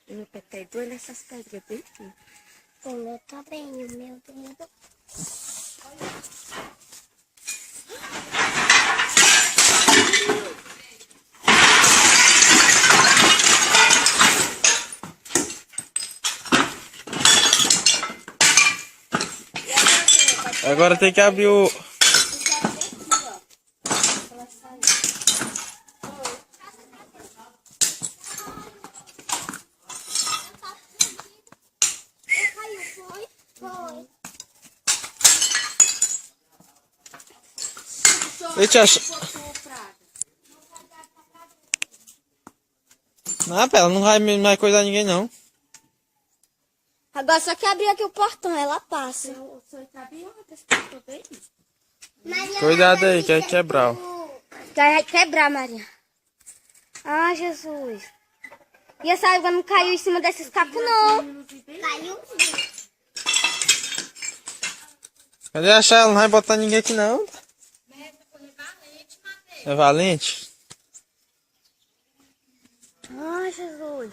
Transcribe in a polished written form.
O meu pé tá doendo essas pedras bem aqui. O meu também, o meu dedo. Agora tem que abrir o... Foi. Eita, não, ela não vai coisar ninguém, não. Agora só que abrir aqui o portão, ela passa. O senhor cabe ontem, você bem? Cuidado aí, que é quebrar. Vai quebrar, Maria. Ah, Jesus. E essa água não caiu em cima desses capos, não. Caiu. Cadê a Chay? Ela não vai botar ninguém aqui, não. É valente? Ah, Jesus.